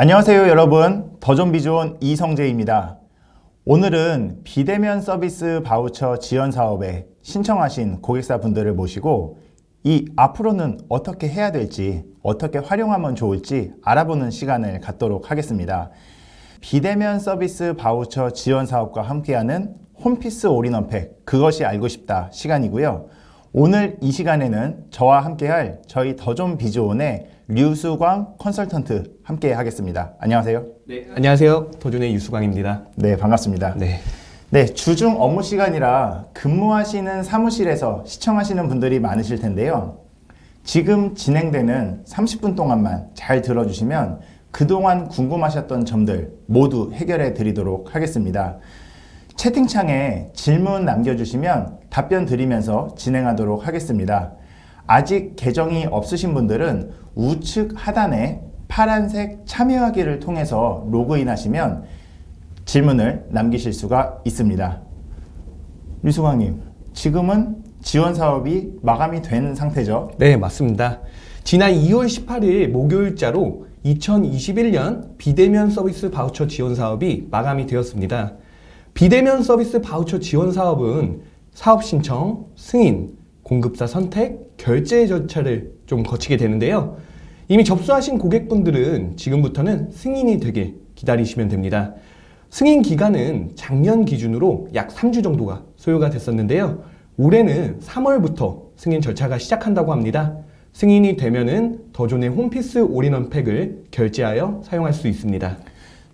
안녕하세요 여러분, 더존비존 이성재입니다. 오늘은 비대면 서비스 바우처 지원 사업에 신청하신 고객사분들을 모시고 이 앞으로는 어떻게 해야 될지, 어떻게 활용하면 좋을지 알아보는 시간을 갖도록 하겠습니다. 비대면 서비스 바우처 지원 사업과 함께하는 홈피스 올인원팩, 그것이 알고 싶다 시간이고요. 오늘 이 시간에는 저와 함께할 저희 더존비존의 류수광 컨설턴트 함께 하겠습니다. 안녕하세요. 네, 안녕하세요. 더존의 유수광입니다. 네, 반갑습니다. 네, 주중 업무 시간이라 근무하시는 사무실에서 시청하시는 분들이 많으실 텐데요. 지금 진행되는 30분 동안만 잘 들어주시면 그동안 궁금하셨던 점들 모두 해결해 드리도록 하겠습니다. 채팅창에 질문 남겨주시면 답변 드리면서 진행하도록 하겠습니다. 아직 계정이 없으신 분들은 우측 하단에 파란색 참여하기를 통해서 로그인 하시면 질문을 남기실 수가 있습니다. 류수광님, 지금은 지원 사업이 마감이 된 상태죠? 네, 맞습니다. 지난 2월 18일 목요일자로 2021년 비대면 서비스 바우처 지원 사업이 마감이 되었습니다. 비대면 서비스 바우처 지원 사업은 사업 신청, 승인, 공급사 선택, 결제 절차를 좀 거치게 되는데요. 이미 접수하신 고객분들은 지금부터는 승인이 되길 기다리시면 됩니다. 승인 기간은 작년 기준으로 약 3주 정도가 소요가 됐었는데요. 올해는 3월부터 승인 절차가 시작한다고 합니다. 승인이 되면은 더존의 홈피스 올인원팩을 결제하여 사용할 수 있습니다.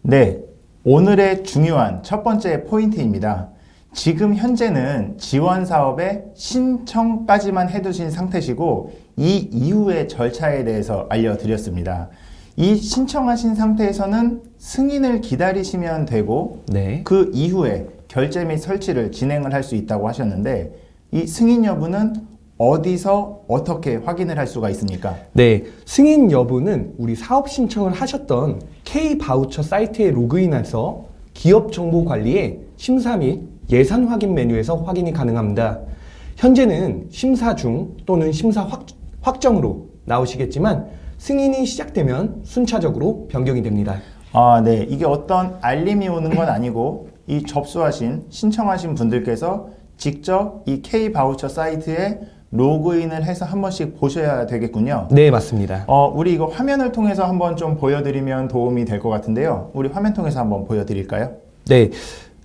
네, 오늘의 중요한 첫 번째 포인트입니다. 지금 현재는 지원 사업에 신청까지만 해두신 상태시고 이 이후의 절차에 대해서 알려드렸습니다. 이 신청하신 상태에서는 승인을 기다리시면 되고 그 이후에 결제 및 설치를 진행을 할 수 있다고 하셨는데 이 승인 여부는 어디서 어떻게 확인을 할 수가 있습니까? 네, 승인 여부는 우리 사업 신청을 하셨던 K바우처 사이트에 로그인해서 기업정보관리에 심사 및 예산 확인 메뉴에서 확인이 가능합니다. 현재는 심사 중 또는 심사 확정으로 나오시겠지만 승인이 시작되면 순차적으로 변경이 됩니다. 네. 이게 어떤 알림이 오는 건 아니고 이 신청하신 분들께서 직접 이 K바우처 사이트에 로그인을 해서 한 번씩 보셔야 되겠군요. 네, 맞습니다. 우리 이거 화면을 통해서 한번 좀 보여드리면 도움이 될 것 같은데요. 우리 화면 통해서 한번 보여드릴까요? 네.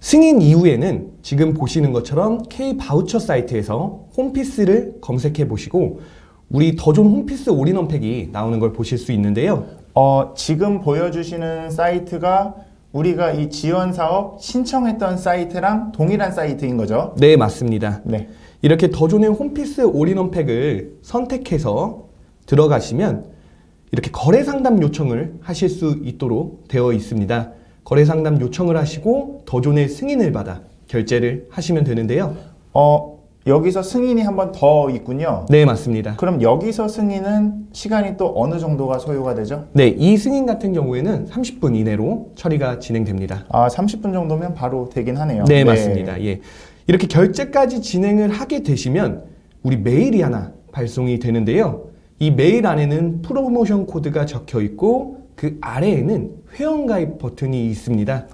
승인 이후에는 지금 보시는 것처럼 K바우처 사이트에서 홈피스를 검색해 보시고 우리 더존 홈피스 올인원팩이 나오는 걸 보실 수 있는데요. 지금 보여주시는 사이트가 우리가 이 지원 사업 신청했던 사이트랑 동일한 사이트인 거죠? 네, 맞습니다. 네. 이렇게 더존의 홈피스 올인원팩을 선택해서 들어가시면 이렇게 거래 상담 요청을 하실 수 있도록 되어 있습니다. 거래 상담 요청을 하시고 더존의 승인을 받아 결제를 하시면 되는데요. 여기서 승인이 한 번 더 있군요. 네, 맞습니다. 그럼 여기서 승인은 시간이 또 어느 정도가 소요가 되죠? 네, 이 승인 같은 경우에는 30분 이내로 처리가 진행됩니다. 30분 정도면 바로 되긴 하네요. 네, 맞습니다. 예. 이렇게 결제까지 진행을 하게 되시면 우리 메일이 하나 발송이 되는데요. 이 메일 안에는 프로모션 코드가 적혀 있고 그 아래에는 회원가입 버튼이 있습니다.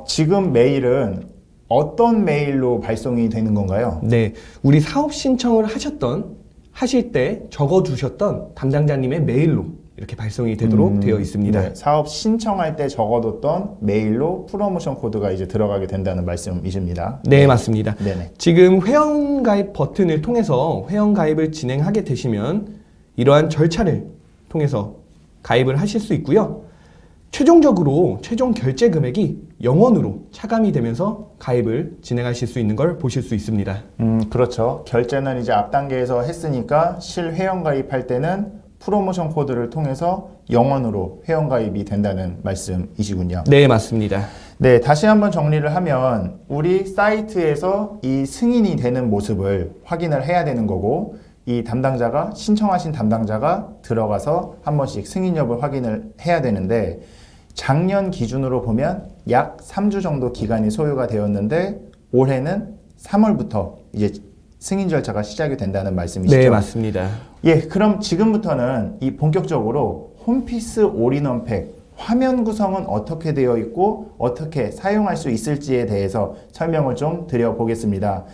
지금 메일은 어떤 메일로 발송이 되는 건가요? 네, 우리 사업 신청을 하실 때 적어두셨던 담당자님의 메일로 이렇게 발송이 되도록 되어 있습니다. 네, 사업 신청할 때 적어뒀던 메일로 프로모션 코드가 이제 들어가게 된다는 말씀이십니다. 네, 맞습니다. 네네. 지금 회원가입 버튼을 통해서 회원가입을 진행하게 되시면 이러한 절차를 통해서 가입을 하실 수 있고요. 최종적으로 최종 결제 금액이 0원으로 차감이 되면서 가입을 진행하실 수 있는 걸 보실 수 있습니다. 그렇죠. 결제는 이제 앞 단계에서 했으니까 실회원 가입할 때는 프로모션 코드를 통해서 0원으로 회원 가입이 된다는 말씀이시군요. 네, 맞습니다. 네, 다시 한번 정리를 하면 우리 사이트에서 이 승인이 되는 모습을 확인을 해야 되는 거고 이 신청하신 담당자가 들어가서 한 번씩 승인 여부를 확인을 해야 되는데 작년 기준으로 보면 약 3주 정도 기간이 소요가 되었는데 올해는 3월부터 이제 승인 절차가 시작이 된다는 말씀이시죠? 네, 맞습니다. 예, 그럼 지금부터는 이 본격적으로 홈피스 올인원팩 화면 구성은 어떻게 되어 있고 어떻게 사용할 수 있을지에 대해서 설명을 좀 드려보겠습니다.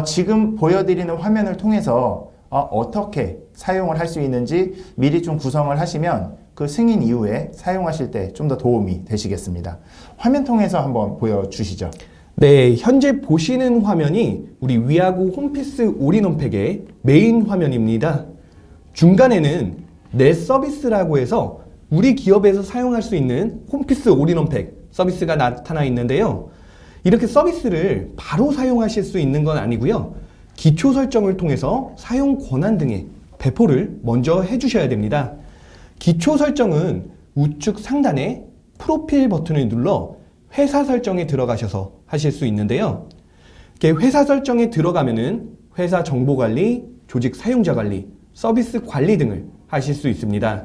지금 보여드리는 화면을 통해서 어떻게 사용을 할 수 있는지 미리 좀 구성을 하시면 그 승인 이후에 사용하실 때 좀 더 도움이 되시겠습니다. 화면 통해서 한번 보여주시죠. 네, 현재 보시는 화면이 우리 위아고 홈피스 올인원팩의 메인 화면입니다. 중간에는 내 서비스라고 해서 우리 기업에서 사용할 수 있는 홈피스 올인원팩 서비스가 나타나 있는데요. 이렇게 서비스를 바로 사용하실 수 있는 건 아니고요. 기초 설정을 통해서 사용 권한 등의 배포를 먼저 해주셔야 됩니다. 기초 설정은 우측 상단에 프로필 버튼을 눌러 회사 설정에 들어가셔서 하실 수 있는데요. 이렇게 회사 설정에 들어가면은 회사 정보 관리, 조직 사용자 관리, 서비스 관리 등을 하실 수 있습니다.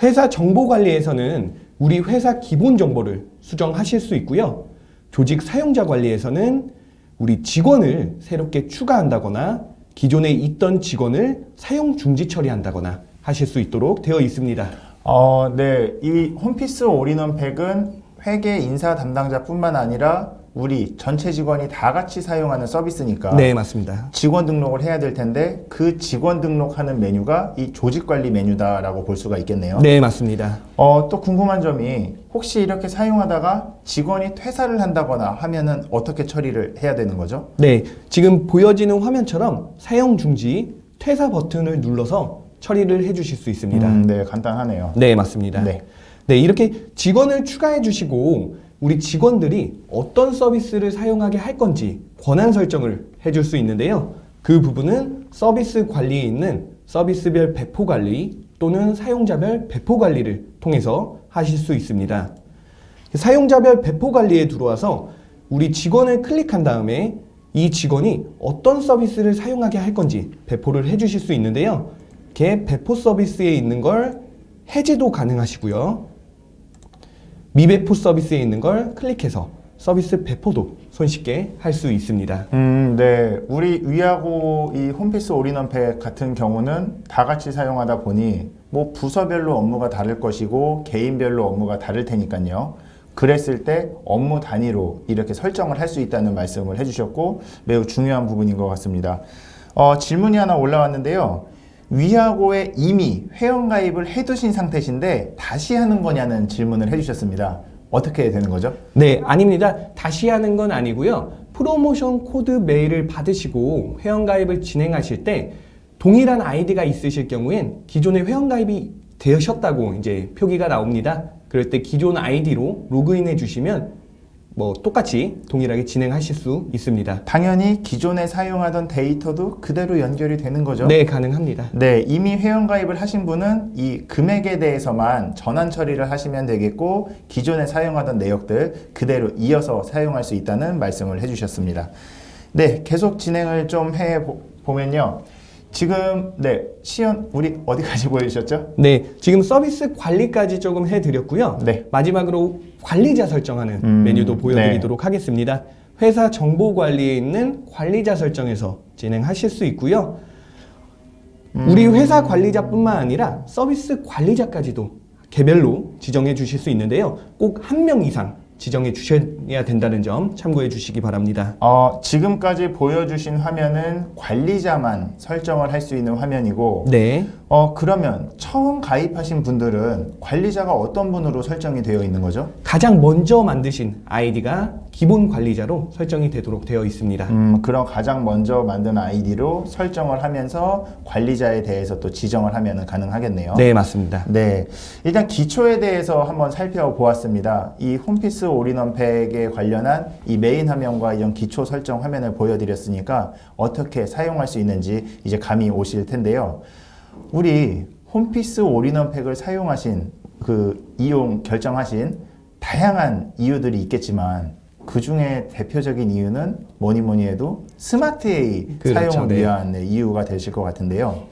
회사 정보 관리에서는 우리 회사 기본 정보를 수정하실 수 있고요. 조직 사용자 관리에서는 우리 직원을 새롭게 추가한다거나 기존에 있던 직원을 사용 중지 처리한다거나 하실 수 있도록 되어 있습니다. 네. 이 홈피스 올인원팩은 회계 인사 담당자뿐만 아니라 우리 전체 직원이 다 같이 사용하는 서비스니까 네, 맞습니다. 직원 등록을 해야 될 텐데 그 직원 등록하는 메뉴가 이 조직 관리 메뉴다라고 볼 수가 있겠네요. 네, 맞습니다. 또 궁금한 점이 혹시 이렇게 사용하다가 직원이 퇴사를 한다거나 하면은 어떻게 처리를 해야 되는 거죠? 네, 지금 보여지는 화면처럼 사용 중지, 퇴사 버튼을 눌러서 처리를 해주실 수 있습니다. 네, 간단하네요. 네, 맞습니다. 네. 네, 이렇게 직원을 추가해 주시고 우리 직원들이 어떤 서비스를 사용하게 할 건지 권한 설정을 해줄 수 있는데요. 그 부분은 서비스 관리에 있는 서비스별 배포 관리 또는 사용자별 배포 관리를 통해서 하실 수 있습니다. 사용자별 배포 관리에 들어와서 우리 직원을 클릭한 다음에 이 직원이 어떤 서비스를 사용하게 할 건지 배포를 해주실 수 있는데요. 이렇게 배포 서비스에 있는 걸 해제도 가능하시고요. 미배포 서비스에 있는 걸 클릭해서 서비스 배포도 손쉽게 할 수 있습니다. 네. 우리 위하고 이 홈피스 올인원팩 같은 경우는 다 같이 사용하다 보니 뭐 부서별로 업무가 다를 것이고 개인별로 업무가 다를 테니까요. 그랬을 때 업무 단위로 이렇게 설정을 할 수 있다는 말씀을 해주셨고 매우 중요한 부분인 것 같습니다. 질문이 하나 올라왔는데요. 위하고에 이미 회원가입을 해두신 상태신데 다시 하는 거냐는 질문을 해주셨습니다. 어떻게 되는 거죠? 네, 아닙니다. 다시 하는 건 아니고요. 프로모션 코드 메일을 받으시고 회원가입을 진행하실 때 동일한 아이디가 있으실 경우엔 기존에 회원가입이 되셨다고 이제 표기가 나옵니다. 그럴 때 기존 아이디로 로그인해 주시면 뭐 똑같이 동일하게 진행하실 수 있습니다. 당연히 기존에 사용하던 데이터도 그대로 연결이 되는 거죠? 네, 가능합니다. 네, 이미 회원가입을 하신 분은 이 금액에 대해서만 전환 처리를 하시면 되겠고 기존에 사용하던 내역들 그대로 이어서 사용할 수 있다는 말씀을 해주셨습니다. 네, 계속 진행을 좀 해보면요. 지금 시연 우리 어디까지 보여주셨죠? 네, 지금 서비스 관리까지 조금 해드렸고요. 네. 마지막으로 관리자 설정하는 메뉴도 보여드리도록 하겠습니다. 회사 정보 관리에 있는 관리자 설정에서 진행하실 수 있고요. 우리 회사 관리자뿐만 아니라 서비스 관리자까지도 개별로 지정해 주실 수 있는데요. 꼭 한 명 이상 지정해 주셔야 된다는 점 참고해 주시기 바랍니다. 지금까지 보여주신 화면은 관리자만 설정을 할 수 있는 화면이고 네. 그러면 처음 가입하신 분들은 관리자가 어떤 분으로 설정이 되어 있는 거죠? 가장 먼저 만드신 아이디가 기본 관리자로 설정이 되도록 되어 있습니다. 그럼 가장 먼저 만든 아이디로 설정을 하면서 관리자에 대해서 또 지정을 하면 가능하겠네요. 네, 맞습니다. 네, 일단 기초에 대해서 한번 살펴보았습니다. 이 홈피스 올인원팩에 관련한 이 메인 화면과 이런 기초 설정 화면을 보여드렸으니까 어떻게 사용할 수 있는지 이제 감이 오실 텐데요. 우리 홈피스 올인원팩을 사용하신 이용 결정하신 다양한 이유들이 있겠지만 그 중에 대표적인 이유는 뭐니 해도 스마트 A 그렇죠, 사용을 네. 위한 이유가 되실 것 같은데요.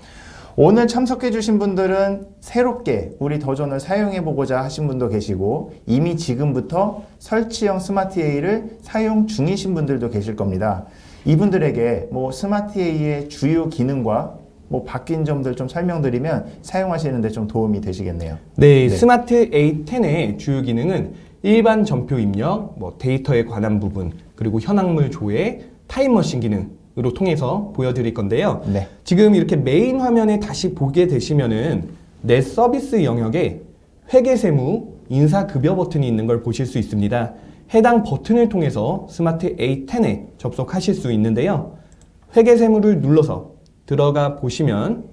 오늘 참석해 주신 분들은 새롭게 우리 더존을 사용해 보고자 하신 분도 계시고 이미 지금부터 설치형 스마트 A를 사용 중이신 분들도 계실 겁니다. 이분들에게 뭐 스마트 A의 주요 기능과 뭐 바뀐 점들 좀 설명드리면 사용하시는데 좀 도움이 되시겠네요. 네, 스마트 A10의 주요 기능은 일반 전표 입력, 뭐 데이터에 관한 부분, 그리고 현황물 조회, 타임머신 기능으로 통해서 보여드릴 건데요. 네. 지금 이렇게 메인 화면에 다시 보게 되시면은 내 서비스 영역에 회계세무, 인사급여 버튼이 있는 걸 보실 수 있습니다. 해당 버튼을 통해서 스마트 A10에 접속하실 수 있는데요. 회계세무를 눌러서 들어가 보시면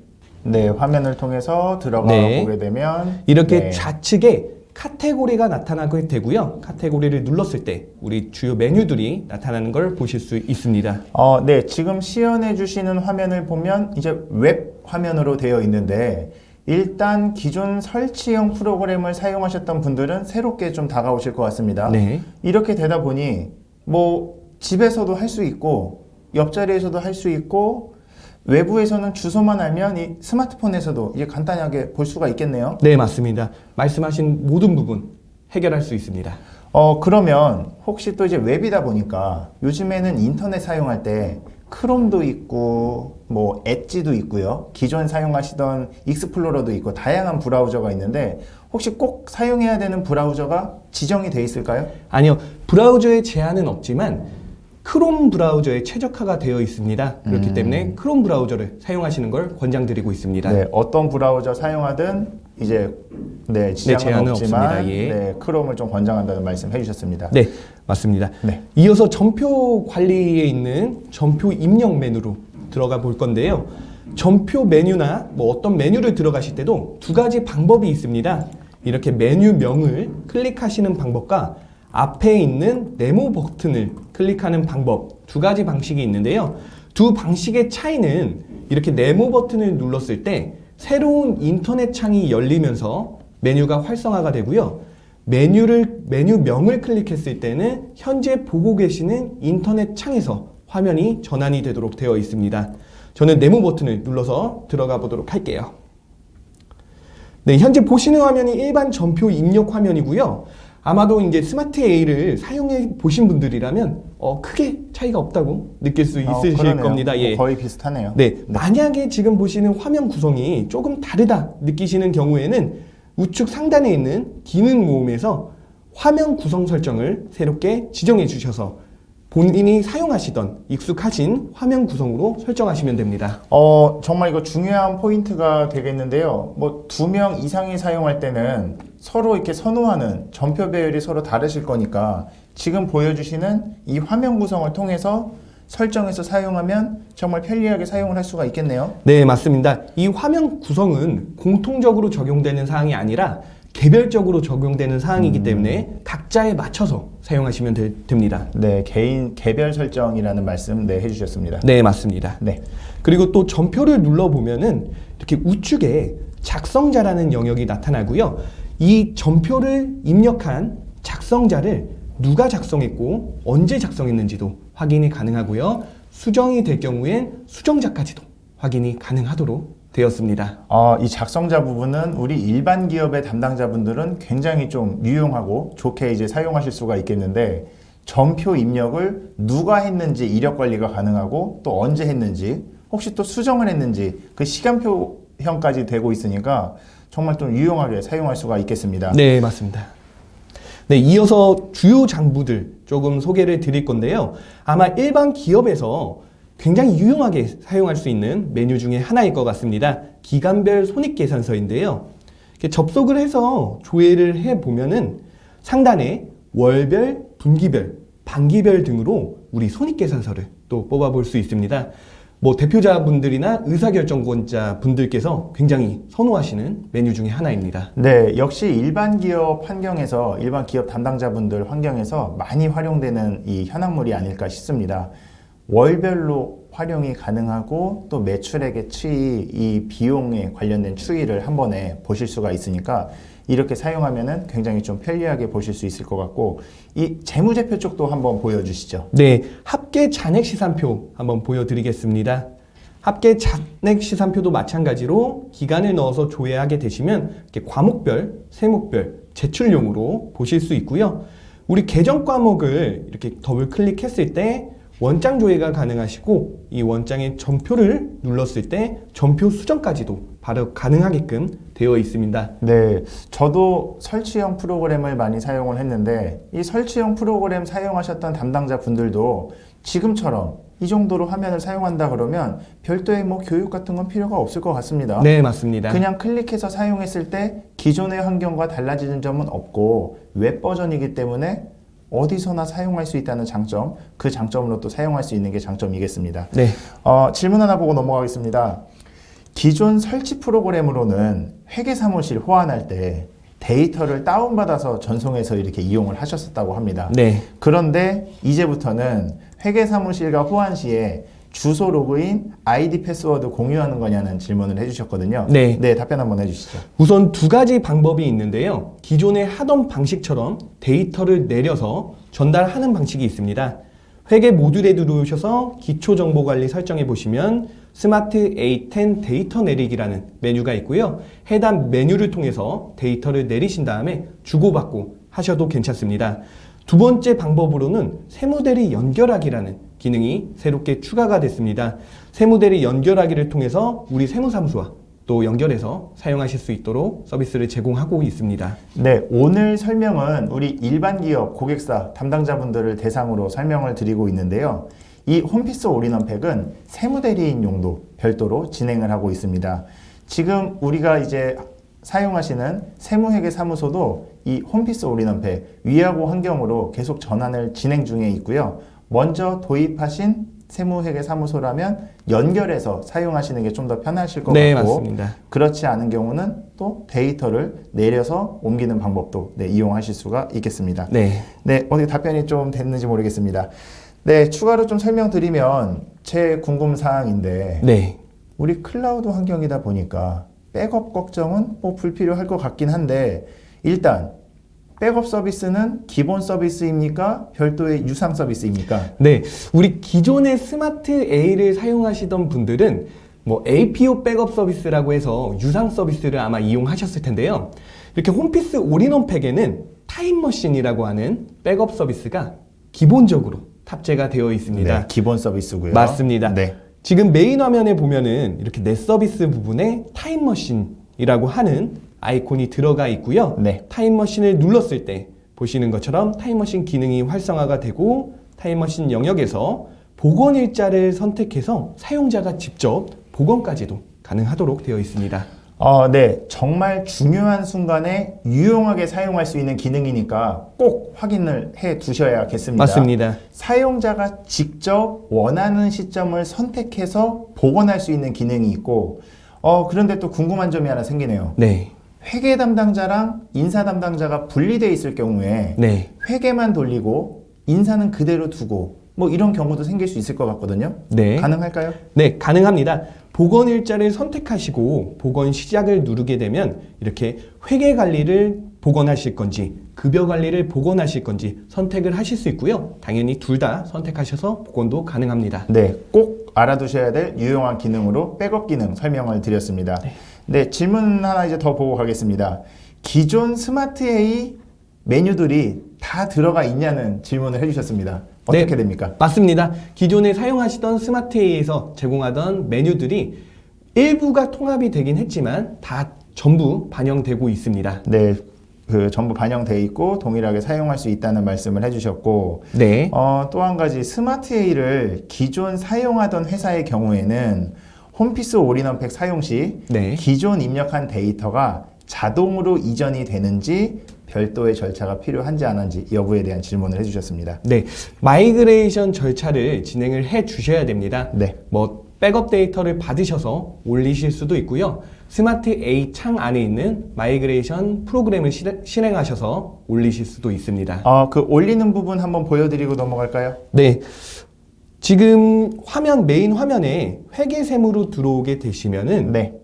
네, 화면을 통해서 들어가 네. 보게 되면 이렇게 네. 좌측에 카테고리가 나타나게 되고요. 카테고리를 눌렀을 때 우리 주요 메뉴들이 나타나는 걸 보실 수 있습니다. 네, 지금 시연해 주시는 화면을 보면 이제 웹 화면으로 되어 있는데 일단 기존 설치형 프로그램을 사용하셨던 분들은 새롭게 좀 다가오실 것 같습니다. 네. 이렇게 되다 보니 뭐 집에서도 할 수 있고 옆자리에서도 할 수 있고 외부에서는 주소만 알면 이 스마트폰에서도 이제 간단하게 볼 수가 있겠네요. 네, 맞습니다. 말씀하신 모든 부분 해결할 수 있습니다. 그러면 혹시 또 이제 웹이다 보니까 요즘에는 인터넷 사용할 때 크롬도 있고 뭐 엣지도 있고요. 기존 사용하시던 익스플로러도 있고 다양한 브라우저가 있는데 혹시 꼭 사용해야 되는 브라우저가 지정이 돼 있을까요? 아니요, 브라우저에 제한은 없지만 크롬 브라우저에 최적화가 되어 있습니다. 그렇기 때문에 크롬 브라우저를 사용하시는 걸 권장드리고 있습니다. 네, 어떤 브라우저 사용하든 이제 지장은 제한은 없지만 없습니다. 예. 네, 크롬을 좀 권장한다는 말씀 해주셨습니다. 네, 맞습니다. 네. 이어서 전표 관리에 있는 전표 입력 메뉴로 들어가 볼 건데요. 전표 메뉴나 뭐 어떤 메뉴를 들어가실 때도 두 가지 방법이 있습니다. 이렇게 메뉴명을 클릭하시는 방법과 앞에 있는 네모 버튼을 클릭하는 방법, 두 가지 방식이 있는데요. 두 방식의 차이는 이렇게 네모 버튼을 눌렀을 때 새로운 인터넷 창이 열리면서 메뉴가 활성화가 되고요. 메뉴명을 클릭했을 때는 현재 보고 계시는 인터넷 창에서 화면이 전환이 되도록 되어 있습니다. 저는 네모 버튼을 눌러서 들어가 보도록 할게요. 네, 현재 보시는 화면이 일반 전표 입력 화면이고요. 아마도 이제 스마트 A를 사용해 보신 분들이라면 크게 차이가 없다고 느낄 수 있으실 그러네요. 겁니다. 예. 거의 비슷하네요. 네, 만약에 지금 보시는 화면 구성이 조금 다르다 느끼시는 경우에는 우측 상단에 있는 기능 모음에서 화면 구성 설정을 새롭게 지정해 주셔서 본인이 사용하시던 익숙하신 화면 구성으로 설정하시면 됩니다. 정말 이거 중요한 포인트가 되겠는데요. 뭐 2명 이상이 사용할 때는 서로 이렇게 선호하는 전표 배열이 서로 다르실 거니까 지금 보여주시는 이 화면 구성을 통해서 설정해서 사용하면 정말 편리하게 사용을 할 수가 있겠네요. 네, 맞습니다. 이 화면 구성은 공통적으로 적용되는 사항이 아니라 개별적으로 적용되는 사항이기 때문에 각자에 맞춰서 사용하시면 됩니다. 네, 개별 설정이라는 말씀 해주셨습니다. 네, 맞습니다. 네. 그리고 또 전표를 눌러보면은 이렇게 우측에 작성자라는 영역이 나타나고요. 이 전표를 입력한 작성자를 누가 작성했고 언제 작성했는지도 확인이 가능하고요. 수정이 될 경우엔 수정자까지도 확인이 가능하도록 되었습니다. 이 작성자 부분은 우리 일반 기업의 담당자분들은 굉장히 좀 유용하고 좋게 이제 사용하실 수가 있겠는데 전표 입력을 누가 했는지 이력 관리가 가능하고 또 언제 했는지 혹시 또 수정을 했는지 그 시간표형까지 되고 있으니까 정말 좀 유용하게 사용할 수가 있겠습니다. 네, 맞습니다. 네, 이어서 주요 장부들 조금 소개를 드릴 건데요. 아마 일반 기업에서 굉장히 유용하게 사용할 수 있는 메뉴 중에 하나일 것 같습니다. 기간별 손익계산서인데요. 이렇게 접속을 해서 조회를 해보면은 상단에 월별, 분기별, 반기별 등으로 우리 손익계산서를 또 뽑아볼 수 있습니다. 뭐 대표자분들이나 의사결정권자 분들께서 굉장히 선호하시는 메뉴 중에 하나입니다. 네, 역시 일반 기업 환경에서 일반 기업 담당자분들 환경에서 많이 활용되는 이 현황물이 아닐까 싶습니다. 월별로 활용이 가능하고 또 매출액의 추이, 이 비용에 관련된 추이를 한 번에 보실 수가 있으니까 이렇게 사용하면은 굉장히 좀 편리하게 보실 수 있을 것 같고 이 재무제표 쪽도 한번 보여주시죠. 네, 합계 잔액 시산표 한번 보여드리겠습니다. 합계 잔액 시산표도 마찬가지로 기간을 넣어서 조회하게 되시면 이렇게 과목별, 세목별, 제출용으로 보실 수 있고요. 우리 계정 과목을 이렇게 더블 클릭했을 때 원장 조회가 가능하시고 이 원장의 전표를 눌렀을 때 전표 수정까지도 바로 가능하게끔 되어 있습니다. 네, 저도 설치형 프로그램을 많이 사용을 했는데 이 설치형 프로그램 사용하셨던 담당자 분들도 지금처럼 이 정도로 화면을 사용한다 그러면 별도의 뭐 교육 같은 건 필요가 없을 것 같습니다. 네, 맞습니다. 그냥 클릭해서 사용했을 때 기존의 환경과 달라지는 점은 없고 웹 버전이기 때문에 어디서나 사용할 수 있다는 장점, 그 장점으로 또 사용할 수 있는 게 장점이겠습니다. 네. 질문 하나 보고 넘어가겠습니다. 기존 설치 프로그램으로는 회계사무실 호환할 때 데이터를 다운받아서 전송해서 이렇게 이용을 하셨었다고 합니다. 네. 그런데 이제부터는 회계사무실과 호환 시에 주소 로그인, 아이디 패스워드 공유하는 거냐는 질문을 해주셨거든요. 네. 네, 답변 한번 해주시죠. 우선 두 가지 방법이 있는데요. 기존에 하던 방식처럼 데이터를 내려서 전달하는 방식이 있습니다. 회계 모듈에 들어오셔서 기초정보관리 설정해 보시면 스마트 A10 데이터 내리기라는 메뉴가 있고요. 해당 메뉴를 통해서 데이터를 내리신 다음에 주고받고 하셔도 괜찮습니다. 두 번째 방법으로는 세무대리 연결하기라는 기능이 새롭게 추가가 됐습니다. 세무대리 연결하기를 통해서 우리 세무사무소와 또 연결해서 사용하실 수 있도록 서비스를 제공하고 있습니다. 네, 오늘 설명은 우리 일반 기업 고객사 담당자분들을 대상으로 설명을 드리고 있는데요. 이 홈피스 올인원팩은 세무대리인 용도 별도로 진행을 하고 있습니다. 지금 우리가 이제 사용하시는 세무회계사무소도 이 홈피스 올인원팩 위하고 환경으로 계속 전환을 진행 중에 있고요. 먼저 도입하신 세무회계사무소라면 연결해서 사용하시는 게 좀 더 편하실 것 네, 같고 맞습니다. 그렇지 않은 경우는 또 데이터를 내려서 옮기는 방법도 이용하실 수가 있겠습니다. 네. 네, 어떻게 답변이 좀 됐는지 모르겠습니다. 네, 추가로 좀 설명드리면 제 궁금사항인데 네. 우리 클라우드 환경이다 보니까 백업 걱정은 뭐 불필요할 것 같긴 한데 일단 백업 서비스는 기본 서비스입니까? 별도의 유상 서비스입니까? 네, 우리 기존의 스마트 A를 사용하시던 분들은 뭐 APO 백업 서비스라고 해서 유상 서비스를 아마 이용하셨을 텐데요. 이렇게 홈피스 올인원 팩에는 타임머신이라고 하는 백업 서비스가 기본적으로 탑재가 되어 있습니다. 네, 기본 서비스고요. 맞습니다. 네. 지금 메인 화면에 보면은 이렇게 내 서비스 부분에 타임머신이라고 하는 아이콘이 들어가 있고요. 네. 타임머신을 눌렀을 때 보시는 것처럼 타임머신 기능이 활성화가 되고 타임머신 영역에서 복원 일자를 선택해서 사용자가 직접 복원까지도 가능하도록 되어 있습니다. 네, 정말 중요한 순간에 유용하게 사용할 수 있는 기능이니까 꼭 확인을 해 두셔야겠습니다. 맞습니다. 사용자가 직접 원하는 시점을 선택해서 복원할 수 있는 기능이 있고 그런데 또 궁금한 점이 하나 생기네요. 네. 회계 담당자랑 인사 담당자가 분리되어 있을 경우에 네. 회계만 돌리고 인사는 그대로 두고 뭐 이런 경우도 생길 수 있을 것 같거든요. 네. 가능할까요? 네, 가능합니다. 복원 일자를 선택하시고 복원 시작을 누르게 되면 이렇게 회계 관리를 복원하실 건지 급여 관리를 복원하실 건지 선택을 하실 수 있고요. 당연히 둘 다 선택하셔서 복원도 가능합니다. 네, 꼭 알아두셔야 될 유용한 기능으로 백업 기능 설명을 드렸습니다. 네, 질문 하나 이제 더 보고 가겠습니다. 기존 스마트 A 메뉴들이 다 들어가 있냐는 질문을 해주셨습니다. 어떻게 네, 됩니까? 맞습니다. 기존에 사용하시던 스마트 A에서 제공하던 메뉴들이 일부가 통합이 되긴 했지만 다 전부 반영되고 있습니다. 네, 전부 반영되어 있고 동일하게 사용할 수 있다는 말씀을 해주셨고 네. 또 한 가지 스마트 A를 기존 사용하던 회사의 경우에는 홈피스 올인원팩 사용 시 네. 기존 입력한 데이터가 자동으로 이전이 되는지 별도의 절차가 필요한지 안 한지 여부에 대한 질문을 해주셨습니다. 네, 마이그레이션 절차를 진행을 해 주셔야 됩니다. 네. 뭐 백업 데이터를 받으셔서 올리실 수도 있고요. 스마트 A 창 안에 있는 마이그레이션 프로그램을 실행하셔서 올리실 수도 있습니다. 그 올리는 부분 한번 보여드리고 넘어갈까요? 네, 지금 메인 화면에 회계세무로 들어오게 되시면은 네.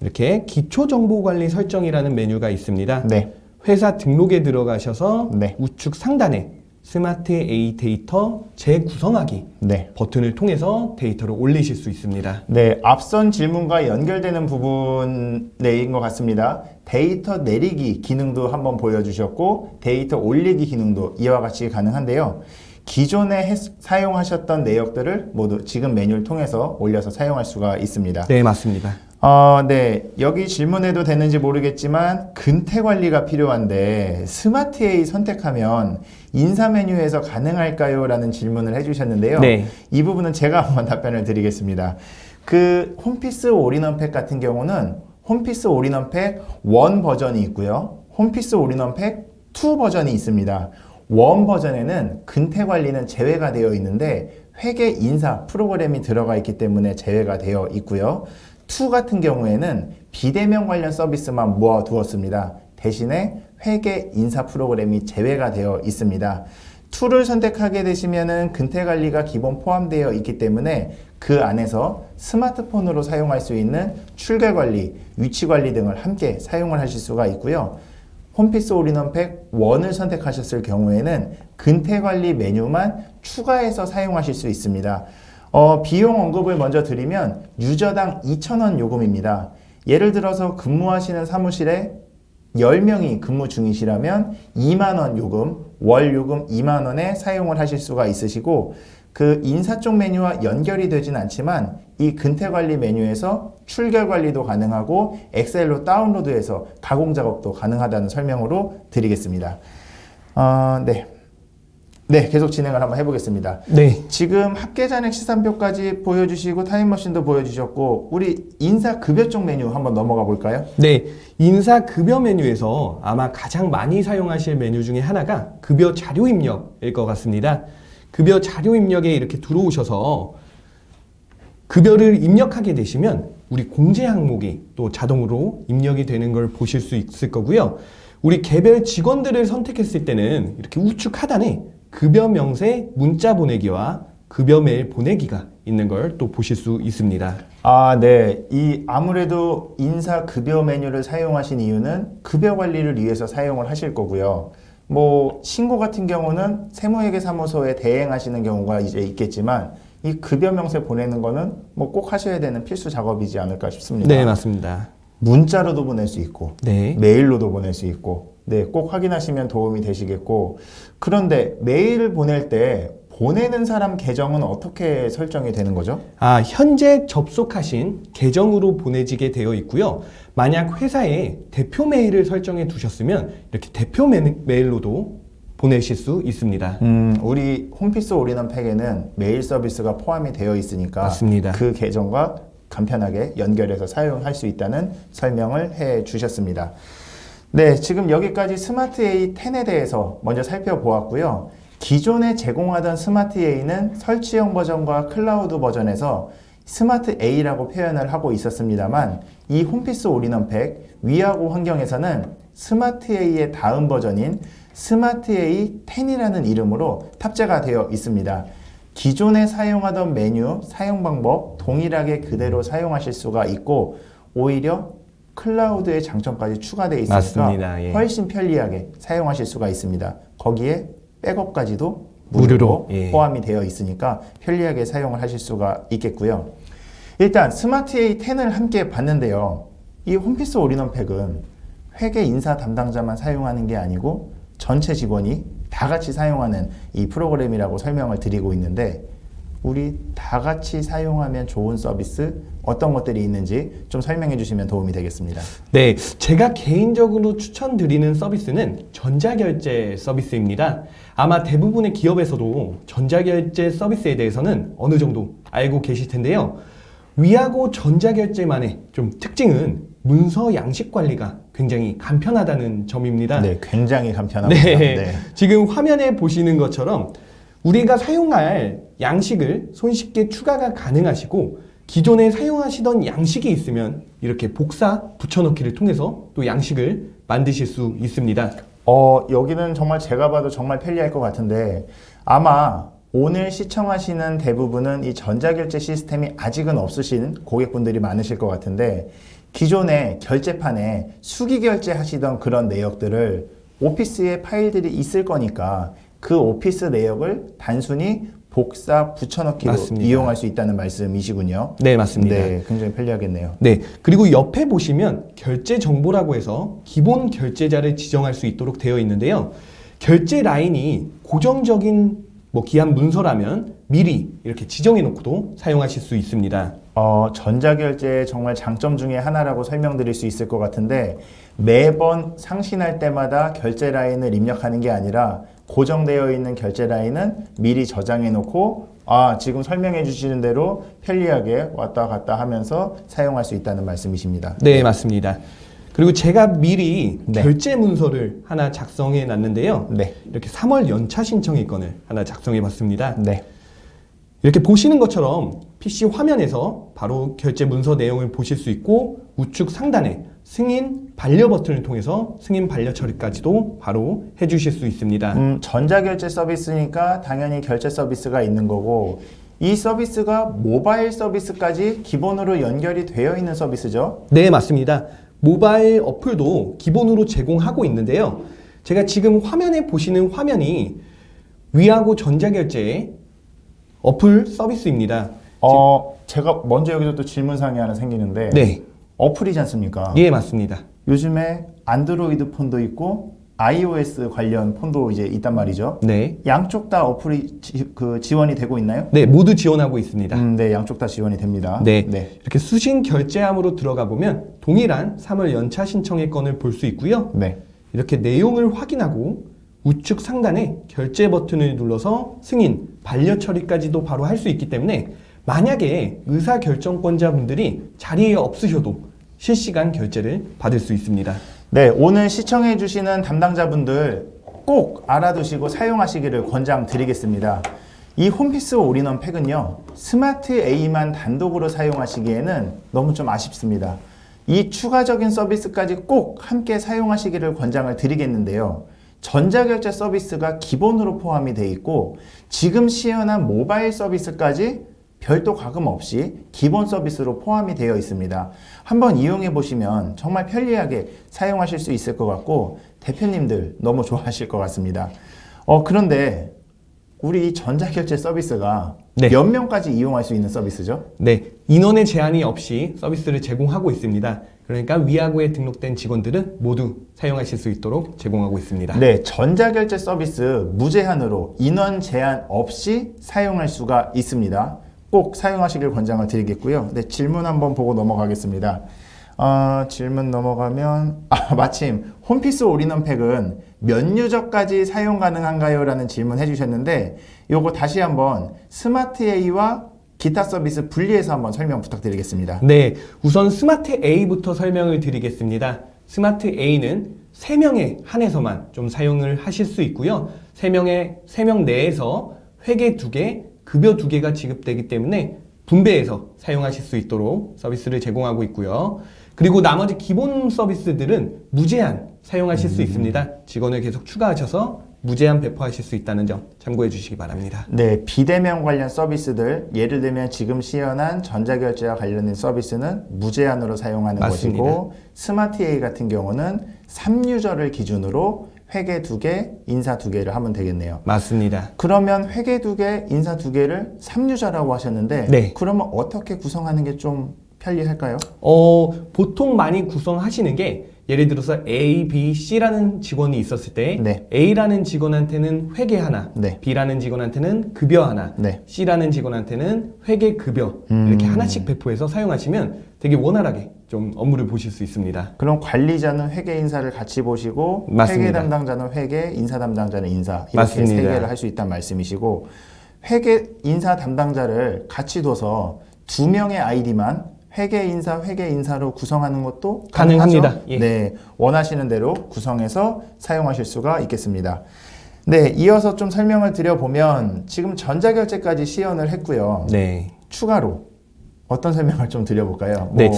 이렇게 기초정보관리 설정이라는 메뉴가 있습니다. 네. 회사 등록에 들어가셔서 네. 우측 상단에 스마트 A 데이터 재구성하기 네. 버튼을 통해서 데이터를 올리실 수 있습니다. 네, 앞선 질문과 연결되는 부분인 것 같습니다. 데이터 내리기 기능도 한번 보여주셨고 데이터 올리기 기능도 이와 같이 가능한데요. 기존에 사용하셨던 내역들을 모두 지금 메뉴를 통해서 올려서 사용할 수가 있습니다. 네, 맞습니다. 네. 여기 질문해도 되는지 모르겠지만 근태 관리가 필요한데 스마트 A 선택하면 인사 메뉴에서 가능할까요? 라는 질문을 해주셨는데요. 네. 이 부분은 제가 한번 답변을 드리겠습니다. 그 홈피스 올인원 팩 같은 경우는 홈피스 올인원 팩 1 버전이 있고요. 홈피스 올인원 팩 2 버전이 있습니다. 1 버전에는 근태 관리는 제외가 되어 있는데 회계 인사 프로그램이 들어가 있기 때문에 제외가 되어 있고요. 2 같은 경우에는 비대면 관련 서비스만 모아두었습니다. 대신에 회계 인사 프로그램이 제외가 되어 있습니다. 2를 선택하게 되시면은 근태 관리가 기본 포함되어 있기 때문에 그 안에서 스마트폰으로 사용할 수 있는 출결 관리, 위치 관리 등을 함께 사용을 하실 수가 있고요. 홈피스 올인원 팩 1을 선택하셨을 경우에는 근태 관리 메뉴만 추가해서 사용하실 수 있습니다. 비용 언급을 먼저 드리면 유저당 2,000원 요금입니다. 예를 들어서 근무하시는 사무실에 10명이 근무 중이시라면 2만원 요금, 월 요금 2만원에 사용을 하실 수가 있으시고 그 인사 쪽 메뉴와 연결이 되진 않지만 이 근태 관리 메뉴에서 출결 관리도 가능하고 엑셀로 다운로드해서 가공 작업도 가능하다는 설명으로 드리겠습니다. 네, 계속 진행을 한번 해보겠습니다. 네. 지금 합계잔액 시산표까지 보여주시고 타임머신도 보여주셨고 우리 인사 급여 쪽 메뉴 한번 넘어가 볼까요? 네, 인사 급여 메뉴에서 아마 가장 많이 사용하실 메뉴 중에 하나가 급여 자료 입력일 것 같습니다. 급여 자료 입력에 이렇게 들어오셔서 급여를 입력하게 되시면 우리 공제 항목이 또 자동으로 입력이 되는 걸 보실 수 있을 거고요. 우리 개별 직원들을 선택했을 때는 이렇게 우측 하단에 급여 명세 문자 보내기와 급여 메일 보내기가 있는 걸 또 보실 수 있습니다. 네. 아무래도 인사 급여 메뉴를 사용하신 이유는 급여 관리를 위해서 사용을 하실 거고요. 신고 같은 경우는 세무회계사무소에 대행하시는 경우가 이제 있겠지만 이 급여 명세 보내는 거는 꼭 하셔야 되는 필수 작업이지 않을까 싶습니다. 네, 맞습니다. 문자로도 보낼 수 있고 네. 메일로도 보낼 수 있고 꼭 확인하시면 도움이 되시겠고 그런데 메일을 보낼 때 보내는 사람 계정은 어떻게 설정이 되는 거죠? 현재 접속하신 계정으로 보내지게 되어 있고요. 만약 회사에 대표 메일을 설정해 두셨으면 이렇게 대표 메일로도 보내실 수 있습니다. 우리 홈피스 올인원 팩에는 메일 서비스가 포함이 되어 있으니까 맞습니다. 그 계정과 간편하게 연결해서 사용할 수 있다는 설명을 해 주셨습니다. 네, 지금 여기까지 스마트 A 10에 대해서 먼저 살펴보았고요. 기존에 제공하던 스마트 A는 설치형 버전과 클라우드 버전에서 스마트 A라고 표현을 하고 있었습니다만 이 홈피스 올인원 팩 위하고 환경에서는 스마트 A의 다음 버전인 스마트 A 10이라는 이름으로 탑재가 되어 있습니다. 기존에 사용하던 메뉴, 사용 방법 동일하게 그대로 사용하실 수가 있고 오히려 클라우드의 장점까지 추가되어 있으니까 맞습니다. 예. 훨씬 편리하게 사용하실 수가 있습니다. 거기에 백업까지도 무료로, 무료로 예. 포함이 되어 있으니까 편리하게 사용을 하실 수가 있겠고요. 일단 스마트 A 10을 함께 봤는데요. 이 홈피스 올인원 팩은 회계 인사 담당자만 사용하는 게 아니고 전체 직원이 다 같이 사용하는 이 프로그램이라고 설명을 드리고 있는데 우리 다 같이 사용하면 좋은 서비스 어떤 것들이 있는지 좀 설명해 주시면 도움이 되겠습니다. 네, 제가 개인적으로 추천드리는 서비스는 전자결제 서비스입니다. 아마 대부분의 기업에서도 전자결제 서비스에 대해서는 어느 정도 알고 계실 텐데요. 위하고 전자결제만의 좀 특징은 문서 양식 관리가 굉장히 간편하다는 점입니다. 네, 굉장히 간편합니다. 네. 지금 화면에 보시는 것처럼 우리가 사용할 양식을 손쉽게 추가가 가능하시고 기존에 사용하시던 양식이 있으면 이렇게 복사 붙여넣기를 통해서 또 양식을 만드실 수 있습니다. 여기는 정말 제가 봐도 정말 편리할 것 같은데 아마 오늘 시청하시는 대부분은 이 전자결제 시스템이 아직은 없으신 고객분들이 많으실 것 같은데 기존에 결제판에 수기 결제하시던 그런 내역들을 오피스에 파일들이 있을 거니까 그 오피스 내역을 단순히 복사 붙여넣기로 맞습니다. 이용할 수 있다는 말씀이시군요. 네, 맞습니다. 네, 굉장히 편리하겠네요. 네, 그리고 옆에 보시면 결제 정보라고 해서 기본 결제자를 지정할 수 있도록 되어 있는데요. 결제 라인이 고정적인 뭐 기한 문서라면 미리 이렇게 지정해 놓고도 사용하실 수 있습니다. 전자결제의 정말 장점 중에 하나라고 설명드릴 수 있을 것 같은데 매번 상신할 때마다 결제 라인을 입력하는 게 아니라 고정되어 있는 결제 라인은 미리 저장해 놓고 지금 설명해 주시는 대로 편리하게 왔다 갔다 하면서 사용할 수 있다는 말씀이십니다. 네, 맞습니다. 그리고 제가 미리 네. 결제 문서를 하나 작성해 놨는데요. 네. 이렇게 3월 연차 신청일건을 하나 작성해 봤습니다. 네. 이렇게 보시는 것처럼 PC 화면에서 바로 결제 문서 내용을 보실 수 있고 우측 상단에 승인 반려 버튼을 통해서 승인 반려 처리까지도 바로 해주실 수 있습니다. 전자결제 서비스니까 당연히 결제 서비스가 있는 거고 이 서비스가 모바일 서비스까지 기본으로 연결이 되어 있는 서비스죠? 네, 맞습니다. 모바일 어플도 기본으로 제공하고 있는데요. 제가 지금 화면에 보시는 화면이 위하고 전자결제의 어플 서비스입니다. 제가 먼저 여기서 또 질문사항이 하나 생기는데 네, 어플이지 않습니까? 예, 맞습니다. 요즘에 안드로이드 폰도 있고 iOS 관련 폰도 이제 있단 말이죠. 네, 양쪽 다 어플이 지원이 되고 있나요? 네, 모두 지원하고 있습니다. 네, 양쪽 다 지원이 됩니다. 네, 이렇게 수신 결제함으로 들어가 보면 동일한 3월 연차 신청의 건을 볼 수 있고요. 네. 이렇게 내용을 확인하고 우측 상단에 결제 버튼을 눌러서 승인, 반려 처리까지도 바로 할 수 있기 때문에 만약에 의사결정권자분들이 자리에 없으셔도 실시간 결제를 받을 수 있습니다. 네, 오늘 시청해 주시는 담당자분들 꼭 알아두시고 사용하시기를 권장드리겠습니다. 이 홈피스 올인원 팩은요, 스마트 A만 단독으로 사용하시기에는 너무 좀 아쉽습니다. 이 추가적인 서비스까지 꼭 함께 사용하시기를 권장을 드리겠는데요. 전자결제 서비스가 기본으로 포함이 되어 있고 지금 시연한 모바일 서비스까지 별도 과금 없이 기본 서비스로 포함이 되어 있습니다. 한번 이용해 보시면 정말 편리하게 사용하실 수 있을 것 같고 대표님들 너무 좋아하실 것 같습니다. 그런데 우리 이 전자결제 서비스가 네. 몇 명까지 이용할 수 있는 서비스죠? 네, 인원의 제한이 없이 서비스를 제공하고 있습니다. 그러니까 위아고에 등록된 직원들은 모두 사용하실 수 있도록 제공하고 있습니다. 네, 전자결제 서비스 무제한으로 인원 제한 없이 사용할 수가 있습니다. 꼭 사용하시길 권장을 드리겠고요. 네, 질문 한번 보고 넘어가겠습니다. 질문 넘어가면 마침 홈피스 올인원 팩은 몇 유저까지 사용 가능한가요? 라는 질문 해주셨는데 요거 다시 한번 스마트 A와 기타 서비스 분리해서 한번 설명 부탁드리겠습니다. 네, 우선 스마트 A부터 설명을 드리겠습니다. 스마트 A는 3명에 한해서만 좀 사용을 하실 수 있고요. 3명 내에서 회계 2개, 급여 2개가 지급되기 때문에 분배해서 사용하실 수 있도록 서비스를 제공하고 있고요. 그리고 나머지 기본 서비스들은 무제한 사용하실 수 있습니다. 직원을 계속 추가하셔서 무제한 배포하실 수 있다는 점 참고해 주시기 바랍니다. 네, 비대면 관련 서비스들 예를 들면 지금 시연한 전자결제와 관련된 서비스는 무제한으로 사용하는 맞습니다. 것이고 스마트 A 같은 경우는 3유저를 기준으로 회계 2개, 인사 2개를 하면 되겠네요. 맞습니다. 그러면 회계 2개, 인사 2개를 3유저라고 하셨는데 네. 그러면 어떻게 구성하는 게 좀 편리할까요? 보통 많이 구성하시는 게 예를 들어서 A, B, C라는 직원이 있었을 때 네. A라는 직원한테는 회계 하나, 네. B라는 직원한테는 급여 하나, 네. C라는 직원한테는 회계 급여 이렇게 하나씩 배포해서 사용하시면 되게 원활하게 좀 업무를 보실 수 있습니다. 그럼 관리자는 회계 인사를 같이 보시고 맞습니다. 회계 담당자는 회계, 인사 담당자는 인사 이렇게 맞습니다. 세 개를 할 수 있다는 말씀이시고 회계 인사 담당자를 같이 둬서 2명의 아이디만 회계 인사로 구성하는 것도 가능합니다. 가능하죠? 예. 네, 원하시는 대로 구성해서 사용하실 수가 있겠습니다. 네, 이어서 좀 설명을 드려보면 지금 전자결제까지 시연을 했고요. 네. 추가로 어떤 설명을 좀 드려볼까요? 네.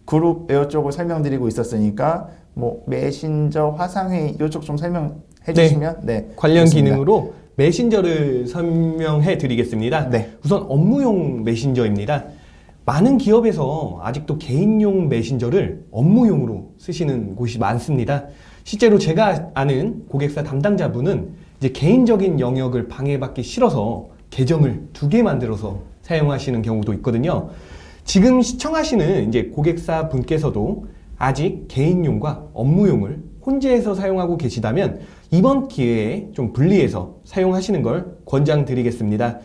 그룹 에어 쪽을 설명드리고 있었으니까 메신저, 화상회의 이쪽 좀 설명해 주시면 네, 관련 좋습니다. 기능으로 메신저를 설명해 드리겠습니다. 네. 우선 업무용 메신저입니다. 많은 기업에서 아직도 개인용 메신저를 업무용으로 쓰시는 곳이 많습니다. 실제로 제가 아는 고객사 담당자분은 이제 개인적인 영역을 방해받기 싫어서 계정을 2개 만들어서 사용하시는 경우도 있거든요. 지금 시청하시는 이제 고객사 분께서도 아직 개인용과 업무용을 혼재해서 사용하고 계시다면 이번 기회에 좀 분리해서 사용하시는 걸 권장드리겠습니다.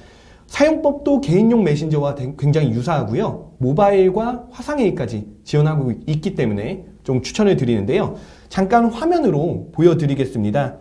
사용법도 개인용 메신저와 굉장히 유사하고요. 모바일과 화상회의까지 지원하고 있기 때문에 좀 추천을 드리는데요. 잠깐 화면으로 보여드리겠습니다.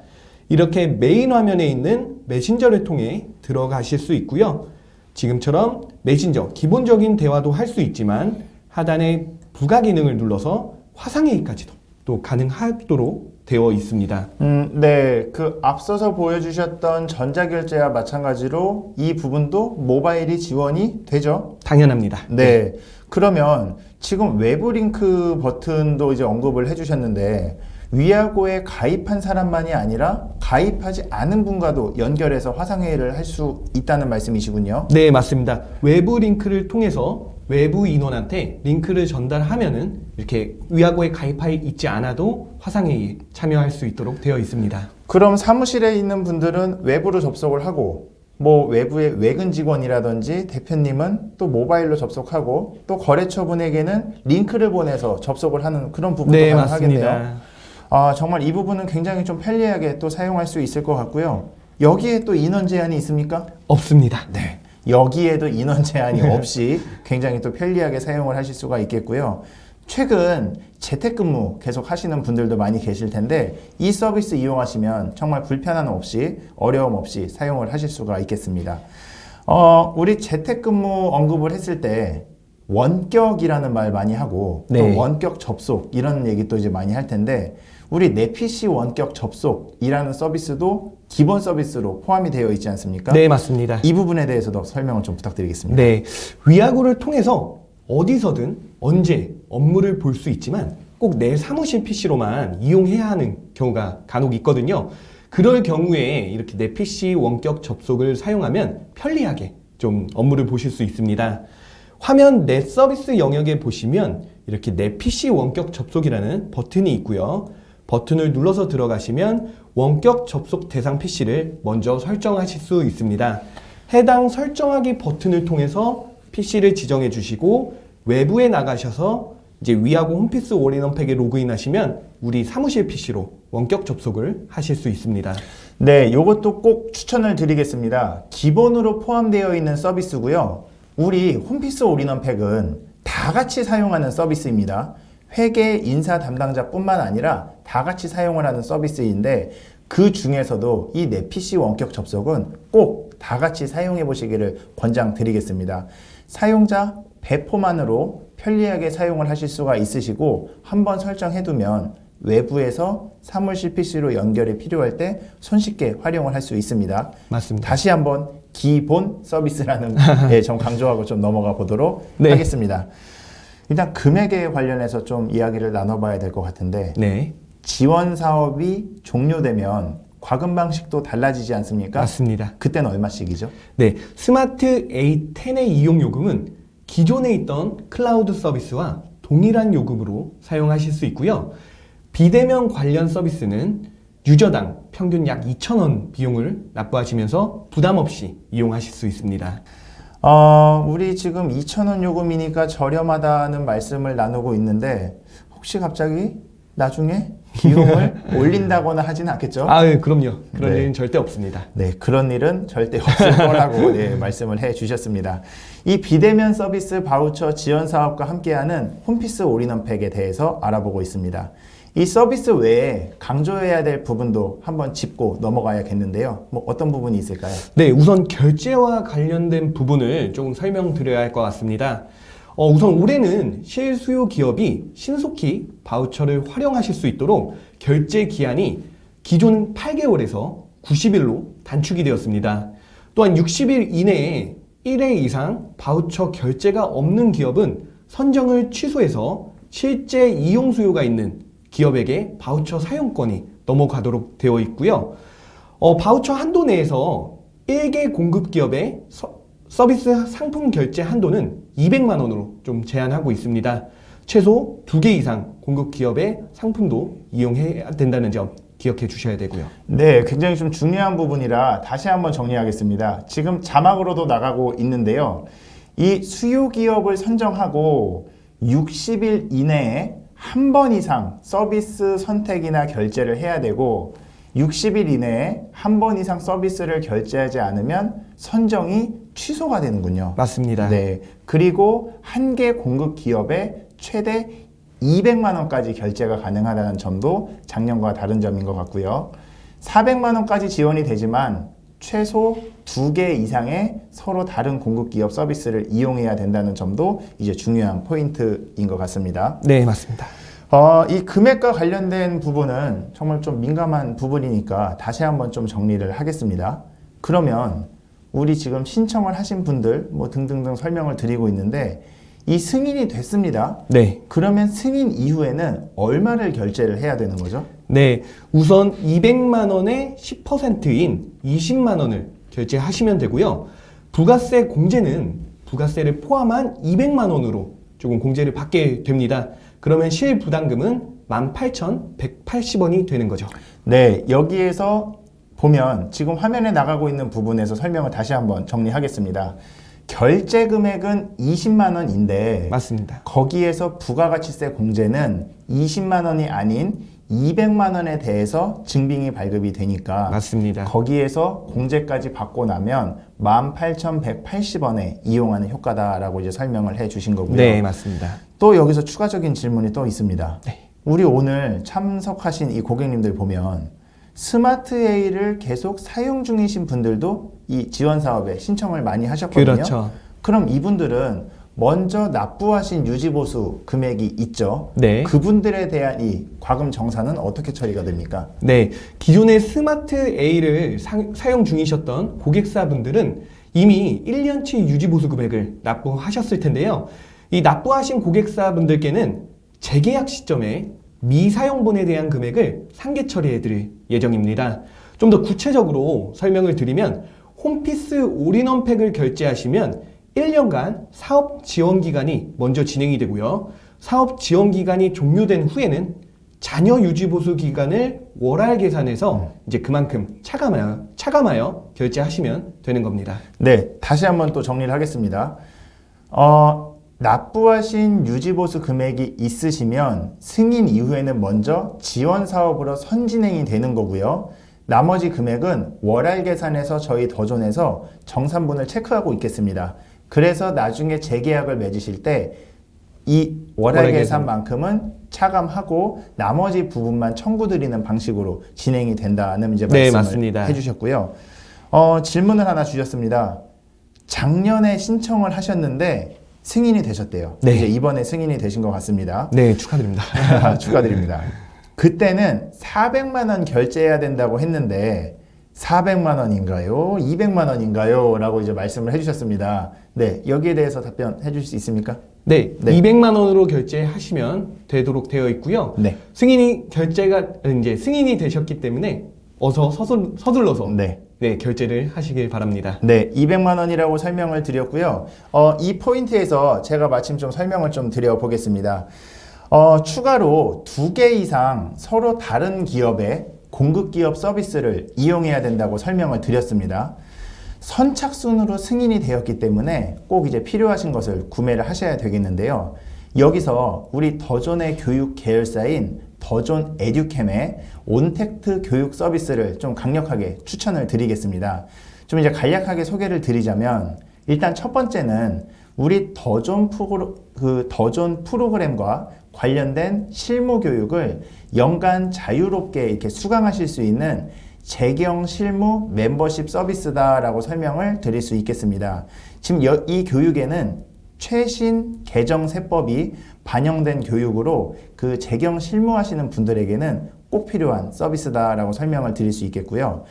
이렇게 메인 화면에 있는 메신저를 통해 들어가실 수 있고요. 지금처럼 메신저 기본적인 대화도 할 수 있지만 하단에 부가 기능을 눌러서 화상회의까지도 또 가능하도록 되어 있습니다. 네. 그 앞서서 보여주셨던 전자결제와 마찬가지로 이 부분도 모바일이 지원이 되죠? 당연합니다. 네. 그러면 지금 외부 링크 버튼도 이제 언급을 해주셨는데 위아고에 가입한 사람만이 아니라 가입하지 않은 분과도 연결해서 화상회의를 할 수 있다는 말씀이시군요. 네, 맞습니다. 외부 링크를 통해서 외부 인원한테 링크를 전달하면은 이렇게 위아고에 가입해 있지 않아도 화상회의에 참여할 수 있도록 되어 있습니다. 그럼 사무실에 있는 분들은 외부로 접속을 하고 뭐 외부의 외근 직원이라든지 대표님은 또 모바일로 접속하고 또 거래처분에게는 링크를 보내서 접속을 하는 그런 부분도 네, 가능하겠네요. 맞습니다. 정말 이 부분은 굉장히 좀 편리하게 또 사용할 수 있을 것 같고요. 여기에 또 인원 제한이 있습니까? 없습니다. 네. 여기에도 인원 제한이 없이 굉장히 또 편리하게 사용을 하실 수가 있겠고요. 최근 재택근무 계속 하시는 분들도 많이 계실 텐데 이 서비스 이용하시면 정말 불편함 없이 어려움 없이 사용을 하실 수가 있겠습니다. 우리 재택근무 언급을 했을 때 원격이라는 말 많이 하고 네. 또 원격 접속 이런 얘기 또 이제 많이 할 텐데 우리 내 PC 원격 접속이라는 서비스도 기본 서비스로 포함이 되어 있지 않습니까? 네, 맞습니다. 이 부분에 대해서도 설명을 좀 부탁드리겠습니다. 네, 위아고를 통해서 어디서든 언제 업무를 볼 수 있지만 꼭 내 사무실 PC로만 이용해야 하는 경우가 간혹 있거든요. 그럴 경우에 이렇게 내 PC 원격 접속을 사용하면 편리하게 좀 업무를 보실 수 있습니다. 화면 내 서비스 영역에 보시면 이렇게 내 PC 원격 접속이라는 버튼이 있고요. 버튼을 눌러서 들어가시면 원격 접속 대상 PC를 먼저 설정하실 수 있습니다. 해당 설정하기 버튼을 통해서 PC를 지정해 주시고 외부에 나가셔서 이제 위아고 홈피스 올인원팩에 로그인하시면 우리 사무실 PC로 원격 접속을 하실 수 있습니다. 네, 이것도 꼭 추천을 드리겠습니다. 기본으로 포함되어 있는 서비스고요. 우리 홈피스 올인원팩은 다 같이 사용하는 서비스입니다. 회계 인사 담당자뿐만 아니라 다 같이 사용을 하는 서비스인데 그 중에서도 이 내 PC 원격 접속은 꼭 다 같이 사용해 보시기를 권장드리겠습니다. 사용자 배포만으로 편리하게 사용을 하실 수가 있으시고 한번 설정해 두면 외부에서 사무실 PC로 연결이 필요할 때 손쉽게 활용을 할 수 있습니다. 맞습니다. 다시 한번 기본 서비스라는 점 강조하고 좀 넘어가 보도록 네. 하겠습니다. 일단 금액에 관련해서 좀 이야기를 나눠봐야 될 것 같은데 네, 지원 사업이 종료되면 과금 방식도 달라지지 않습니까? 맞습니다. 그때는 얼마씩이죠? 네, 스마트 A10의 이용 요금은 기존에 있던 클라우드 서비스와 동일한 요금으로 사용하실 수 있고요. 비대면 관련 서비스는 유저당 평균 약 2,000원 비용을 납부하시면서 부담 없이 이용하실 수 있습니다. 우리 지금 2,000원 요금이니까 저렴하다는 말씀을 나누고 있는데 혹시 갑자기 나중에 비용을 올린다거나 하지는 않겠죠? 그럼요. 그런 네. 일은 절대 없습니다. 네, 그런 일은 절대 없을 거라고 말씀을 해 주셨습니다. 이 비대면 서비스 바우처 지원 사업과 함께하는 홈피스 올인원팩에 대해서 알아보고 있습니다. 이 서비스 외에 강조해야 될 부분도 한번 짚고 넘어가야겠는데요. 뭐 어떤 부분이 있을까요? 네, 우선 결제와 관련된 부분을 조금 설명드려야 할 것 같습니다. 우선 올해는 실수요 기업이 신속히 바우처를 활용하실 수 있도록 결제 기한이 기존 8개월에서 90일로 단축이 되었습니다. 또한 60일 이내에 1회 이상 바우처 결제가 없는 기업은 선정을 취소해서 실제 이용 수요가 있는 기업에게 바우처 사용권이 넘어가도록 되어 있고요. 바우처 한도 내에서 1개 공급 기업의 서비스 상품 결제 한도는 200만 원으로 좀 제한하고 있습니다. 최소 2개 이상 공급 기업의 상품도 이용해야 된다는 점 기억해 주셔야 되고요. 네, 굉장히 좀 중요한 부분이라 다시 한번 정리하겠습니다. 지금 자막으로도 나가고 있는데요. 이 수요 기업을 선정하고 60일 이내에 한 번 이상 서비스 선택이나 결제를 해야 되고 60일 이내에 한 번 이상 서비스를 결제하지 않으면 선정이 취소가 되는군요. 맞습니다. 네. 그리고 한 개 공급 기업에 최대 200만 원까지 결제가 가능하다는 점도 작년과 다른 점인 것 같고요. 400만 원까지 지원이 되지만 최소 2개 이상의 서로 다른 공급 기업 서비스를 이용해야 된다는 점도 이제 중요한 포인트인 것 같습니다. 네, 맞습니다. 이 금액과 관련된 부분은 정말 좀 민감한 부분이니까 다시 한번 좀 정리를 하겠습니다. 그러면 우리 지금 신청을 하신 분들 뭐 등등등 설명을 드리고 있는데 이 승인이 됐습니다. 네. 그러면 승인 이후에는 얼마를 결제를 해야 되는 거죠? 네, 우선 200만 원의 10%인 20만 원을 결제하시면 되고요. 부가세 공제는 부가세를 포함한 200만 원으로 조금 공제를 받게 됩니다. 그러면 실부담금은 18,180원이 되는 거죠. 네, 여기에서 보면 지금 화면에 나가고 있는 부분에서 설명을 다시 한번 정리하겠습니다. 결제 금액은 20만 원인데 맞습니다. 거기에서 부가가치세 공제는 20만 원이 아닌 200만 원에 대해서 증빙이 발급이 되니까 맞습니다. 거기에서 공제까지 받고 나면 18,180원에 이용하는 효과다라고 이제 설명을 해 주신 거고요. 네, 맞습니다. 또 여기서 추가적인 질문이 또 있습니다. 네. 우리 오늘 참석하신 이 고객님들 보면 스마트 A를 계속 사용 중이신 분들도 이 지원 사업에 신청을 많이 하셨거든요. 그렇죠. 그럼 이분들은 먼저 납부하신 유지보수 금액이 있죠. 네. 그분들에 대한 이 과금 정산은 어떻게 처리가 됩니까? 네, 기존의 스마트 A를 사용 중이셨던 고객사분들은 이미 1년치 유지보수 금액을 납부하셨을 텐데요. 이 납부하신 고객사분들께는 재계약 시점에 미사용분에 대한 금액을 상계 처리해 드릴 예정입니다. 좀 더 구체적으로 설명을 드리면 홈피스 올인원팩을 결제하시면 1년간 사업 지원 기간이 먼저 진행이 되고요. 사업 지원 기간이 종료된 후에는 자녀 유지 보수 기간을 월할 계산해서 이제 그만큼 차감하여 결제하시면 되는 겁니다. 네, 다시 한번 또 정리를 하겠습니다. 납부하신 유지보수 금액이 있으시면 승인 이후에는 먼저 지원 사업으로 선진행이 되는 거고요. 나머지 금액은 월할 계산해서 저희 더존에서 정산분을 체크하고 있겠습니다. 그래서 나중에 재계약을 맺으실 때 이 월할 계산만큼은 차감하고 나머지 부분만 청구드리는 방식으로 진행이 된다는 이제 말씀을 맞습니다. 해주셨고요. 질문을 하나 주셨습니다. 작년에 신청을 하셨는데 승인이 되셨대요. 네. 이제 이번에 승인이 되신 것 같습니다. 네, 축하드립니다. 축하드립니다. 그때는 400만 원 결제해야 된다고 했는데 400만 원인가요? 200만 원인가요? 라고 이제 말씀을 해주셨습니다. 네, 여기에 대해서 답변해 주실 수 있습니까? 네, 네. 200만 원으로 결제하시면 되도록 되어 있고요. 네. 승인이 되셨기 때문에 어서 서둘러서 네. 네, 결제를 하시길 바랍니다. 네, 200만 원이라고 설명을 드렸고요. 이 포인트에서 제가 마침 좀 설명을 좀 드려보겠습니다. 추가로 2개 이상 서로 다른 기업의 공급기업 서비스를 이용해야 된다고 설명을 드렸습니다. 선착순으로 승인이 되었기 때문에 꼭 이제 필요하신 것을 구매를 하셔야 되겠는데요. 여기서 우리 더존의 교육 계열사인 더존 에듀캠의 온택트 교육 서비스를 좀 강력하게 추천을 드리겠습니다. 좀 이제 간략하게 소개를 드리자면 일단 첫 번째는 우리 더존 프로그램과 관련된 실무 교육을 연간 자유롭게 이렇게 수강하실 수 있는 재경 실무 멤버십 서비스다라고 설명을 드릴 수 있겠습니다. 지금 이 교육에는 최신 개정 세법이 반영된 교육으로 그 재경 실무하시는 분들에게는 꼭 필요한 서비스다라고 설명을 드릴 수 있겠고요.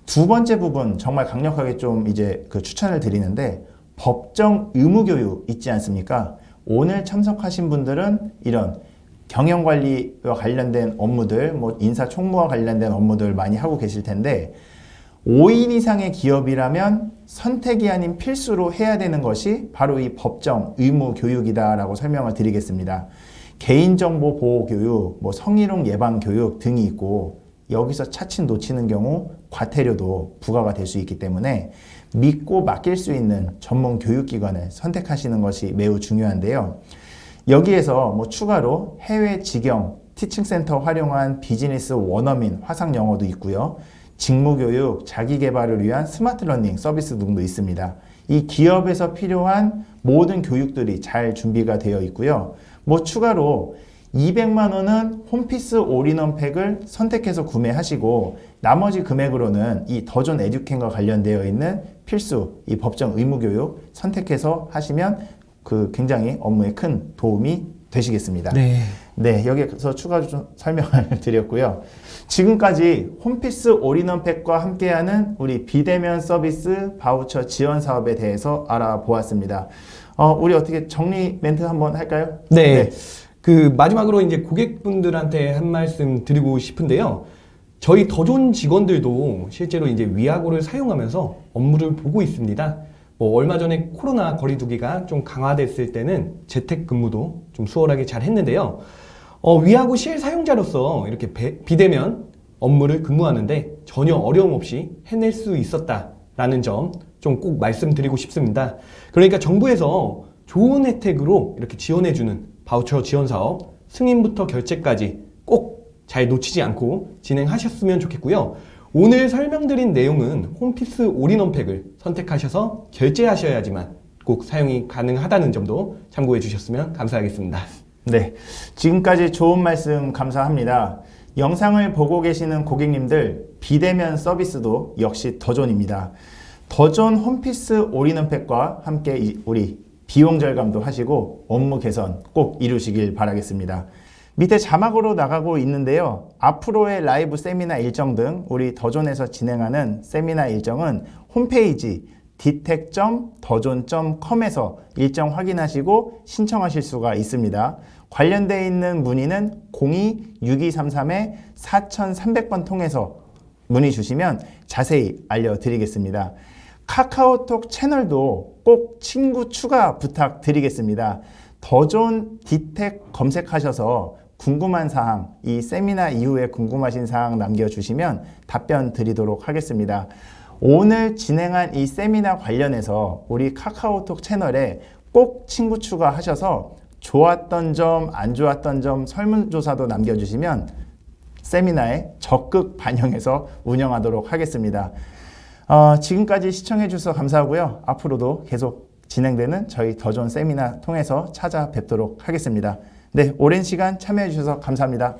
두 번째 부분 정말 강력하게 좀 이제 그 추천을 드리는데 법정 의무 교육 있지 않습니까? 오늘 참석하신 분들은 이런 경영관리와 관련된 업무들, 뭐 인사총무와 관련된 업무들 많이 하고 계실 텐데 5인 이상의 기업이라면 선택이 아닌 필수로 해야 되는 것이 바로 이 법정 의무 교육이다라고 설명을 드리겠습니다. 개인정보 보호 교육, 뭐 성희롱 예방 교육 등이 있고 여기서 차츰 놓치는 경우 과태료도 부과가 될 수 있기 때문에 믿고 맡길 수 있는 전문 교육기관을 선택하시는 것이 매우 중요한데요. 여기에서 뭐 추가로 해외 직영 티칭센터 활용한 비즈니스 원어민 화상 영어도 있고요. 직무교육, 자기개발을 위한 스마트 러닝 서비스 등도 있습니다. 이 기업에서 필요한 모든 교육들이 잘 준비가 되어 있고요. 뭐 추가로 200만 원은 홈피스 올인원 팩을 선택해서 구매하시고 나머지 금액으로는 이 더존 에듀캔과 관련되어 있는 필수 이 법정 의무 교육 선택해서 하시면 굉장히 업무에 큰 도움이 되시겠습니다. 네, 여기서 추가 좀 설명을 드렸고요. 지금까지 홈피스 올인원 팩과 함께하는 우리 비대면 서비스 바우처 지원 사업에 대해서 알아보았습니다. 우리 어떻게 정리 멘트 한번 할까요? 네. 마지막으로 이제 고객분들한테 한 말씀 드리고 싶은데요. 저희 더존 직원들도 실제로 이제 위아고를 사용하면서 업무를 보고 있습니다. 얼마 전에 코로나 거리두기가 좀 강화됐을 때는 재택근무도 좀 수월하게 잘 했는데요. 위아고 실사용자로서 이렇게 비대면 업무를 근무하는데 전혀 어려움 없이 해낼 수 있었다라는 점 좀 꼭 말씀드리고 싶습니다. 그러니까 정부에서 좋은 혜택으로 이렇게 지원해주는 바우처 지원 사업 승인부터 결제까지 꼭 잘 놓치지 않고 진행하셨으면 좋겠고요. 오늘 설명드린 내용은 홈피스 올인원 팩을 선택하셔서 결제하셔야지만 꼭 사용이 가능하다는 점도 참고해 주셨으면 감사하겠습니다. 네, 지금까지 좋은 말씀 감사합니다. 영상을 보고 계시는 고객님들 비대면 서비스도 역시 더존입니다. 더존 홈피스 올인원 팩과 함께 우리 비용 절감도 하시고 업무 개선 꼭 이루시길 바라겠습니다. 밑에 자막으로 나가고 있는데요. 앞으로의 라이브 세미나 일정 등 우리 더존에서 진행하는 세미나 일정은 홈페이지 detect.더존.com에서 일정 확인하시고 신청하실 수가 있습니다. 관련되어 있는 문의는 02-6233-4300번 통해서 문의 주시면 자세히 알려드리겠습니다. 카카오톡 채널도 꼭 친구 추가 부탁드리겠습니다. 더존 디텍 검색하셔서 궁금한 사항, 이 세미나 이후에 궁금하신 사항 남겨주시면 답변 드리도록 하겠습니다. 오늘 진행한 이 세미나 관련해서 우리 카카오톡 채널에 꼭 친구 추가하셔서 좋았던 점, 안 좋았던 점 설문조사도 남겨주시면 세미나에 적극 반영해서 운영하도록 하겠습니다. 지금까지 시청해 주셔서 감사하고요. 앞으로도 계속 진행되는 저희 더존 세미나 통해서 찾아뵙도록 하겠습니다. 네, 오랜 시간 참여해 주셔서 감사합니다.